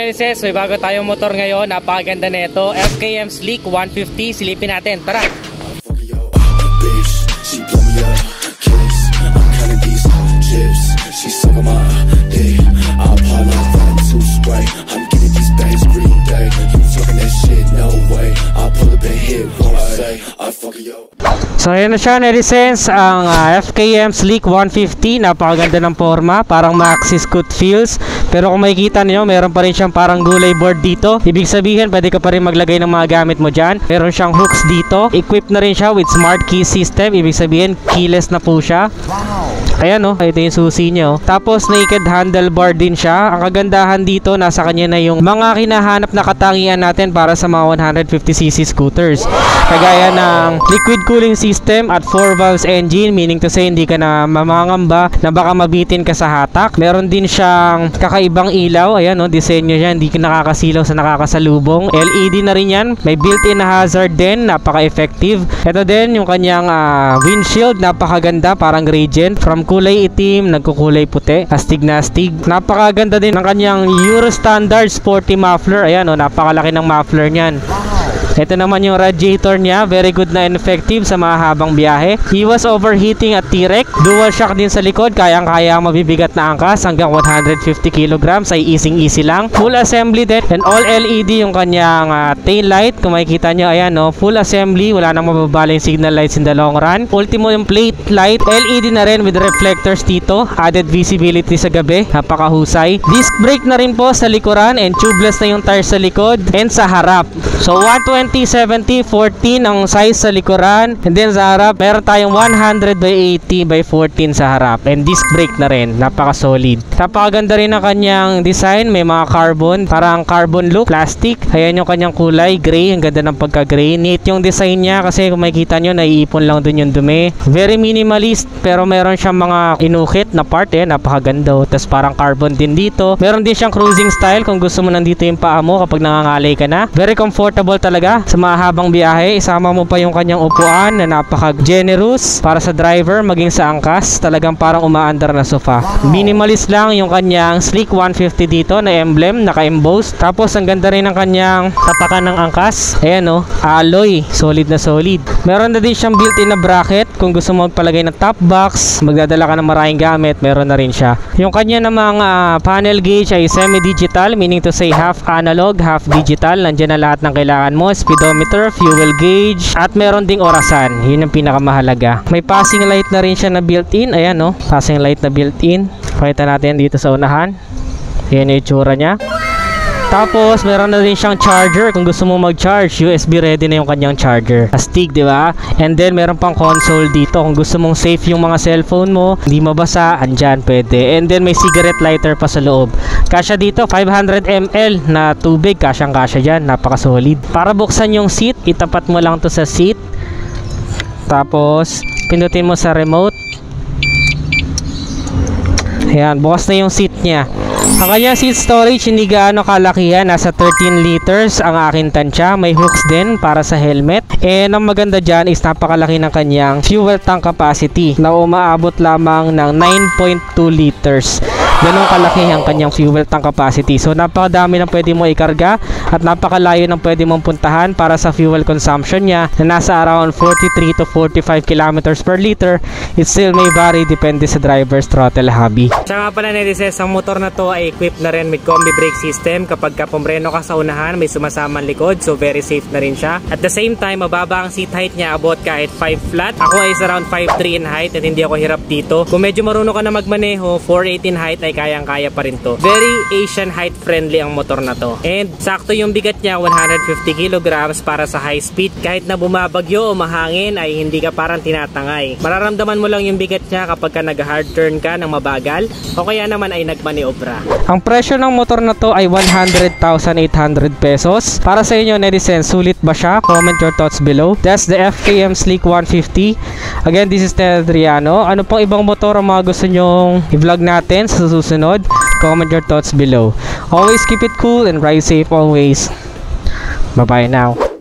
Neses, may bago tayong motor ngayon. Napakaganda nito. FKM Sleek 150. Silipin natin. Tara! So ayan na siya, netizens, ang FKM Sleek 150. Napakaganda ng forma, parang Maxi Scoot feels. Pero kung makikita niyo, meron pa rin siyang parang gulay board dito. Ibig sabihin, pwede ka pa rin maglagay ng mga gamit mo dyan. Meron siyang hooks dito. Equipped na rin siya with smart key system. Ibig sabihin, keyless na po siya. Ayan o, ito yung susi niya. Tapos naked handlebar din siya. Ang kagandahan dito, nasa kanya na yung mga kinahanap na katangian natin para sa mga 150cc scooters. Kagaya ng liquid cooling system at 4 valves engine, meaning to say hindi ka na mamangamba na baka mabitin ka sa hatak. Meron din siyang kakaibang ilaw. Ayan o, disenyo niya, hindi ka nakakasilaw sa nakakasalubong. LED na rin yan. May built-in na hazard din, napaka-effective. Ito din yung kanyang windshield, napakaganda, parang gradient. From kulay itim, nagkukulay puti. Astig na astig. Napakaganda din ng kanyang Euro Standard Sporty muffler. Ayan o, napakalaki ng muffler niyan. Ito naman yung radiator niya, very good na and effective sa mga habang biyahe. Iwas overheating at T-Rec. Dual shock din sa likod, kayang-kaya ang mabibigat na angkas hanggang 150 kg ay easy lang. Full assembly din and all LED yung kanyang tail light. Kung makikita nyo, ayan no, full assembly, wala nang mababaling signal lights in the long run. Ultimo yung plate light, LED na rin with reflectors dito, added visibility sa gabi, napakahusay. Disc brake na rin po sa likuran and tubeless na yung tires sa likod and sa harap. So 120/70 14 ang size sa likuran, and then sa harap meron tayong 100/80/14 sa harap, and disc brake na rin, napaka solid. Napakaganda rin ang kanyang design, may mga carbon, parang carbon look, plastic. Ayan yung kanyang kulay, gray, ang ganda ng pagka gray. Neat yung design niya kasi kung makikita nyo, naiipon lang dun yung dumi. Very minimalist, pero meron siyang mga inukit na part, napakaganda. Tapos parang carbon din dito. Meron din siyang cruising style kung gusto mo nandito yung paa mo kapag nangangalay ka na. Very comfortable talaga sa mahabang biyahe. Isama mo pa yung kanyang upuan na napaka-generous para sa driver maging sa angkas. Talagang parang umaandar na sofa. Minimalist lang yung kanyang Sleek 150 dito na emblem, naka-embossed. Tapos ang ganda rin ng kanyang tapakan ng angkas. Ayan o, alloy, solid na solid. Meron na din siyang built-in na bracket kung gusto mo magpalagay ng top box, magdadala ka ng maraming gamit, meron na rin siya. Yung kanya namang panel gauge ay semi-digital, meaning to say half analog, half digital. Nandiyan na lahat ng kailangan mo, speedometer, fuel gauge, at meron ding orasan. Yun yung pinakamahalaga. May passing light na rin siya na built-in. Ayan o, passing light na built-in. Pakita natin dito sa unahan. Ayan yung itsura niya. Tapos meron na rin siyang charger kung gusto mo mag-charge. USB ready na yung kanyang charger. Astig, di ba? And then meron pang console dito kung gusto mong safe yung mga cellphone mo, hindi mabasa, andyan pwede. And then may cigarette lighter pa sa loob. Kasya dito 500 ml na tubig, kasyang-kasya dyan, napaka-solid. Para buksan yung seat, itapat mo lang to sa seat. Tapos pindutin mo sa remote. Ayan, bukas na yung seat niya. Ang kanyang seat storage hindi gaano kalakihan, nasa 13 liters ang aking tansya. May hooks din para sa helmet. And ang maganda dyan is napakalaki ng kanyang fuel tank capacity na umaabot lamang ng 9.2 liters. Ganun kalaki ang kanyang fuel tank capacity. So napakadami ng pwede mo ikarga at napakalayo ng pwede mong puntahan para sa fuel consumption niya na nasa around 43 to 45 kilometers per liter. It still may vary depende sa driver's throttle hobby. Siya nga pala, netizens, ang motor na to ay equipped na rin with combi brake system. Kapag pumreno ka sa unahan, may sumasamang likod, so very safe na rin siya. At the same time, mababa ang seat height niya, abot kahit 5 flat. Ako ay around 5'3" in height at hindi ako hirap dito. Kung medyo marunong ka na magmaneho, 4'8" in height ay kayang-kaya pa rin to. Very Asian height friendly ang motor na to. And sakto yung bigat niya, 150 kilograms para sa high speed. Kahit na bumabagyo o mahangin ay hindi ka parang tinatangay. Mararamdaman mo lang yung bigat niya kapag ka nag-hard turn ka ng mabagal o kaya naman ay nagmaniobra. Ang presyo ng motor na to ay 100,800 pesos. Para sa inyo, netizens, sulit ba siya? Comment your thoughts below. That's the FKM Sleek 150. Again, this is Ted Adriano. Ano pang ibang motor ang mga gusto nyong i-vlog natin sa susunod? Comment your thoughts below. Always keep it cool and ride safe always. Bye bye now.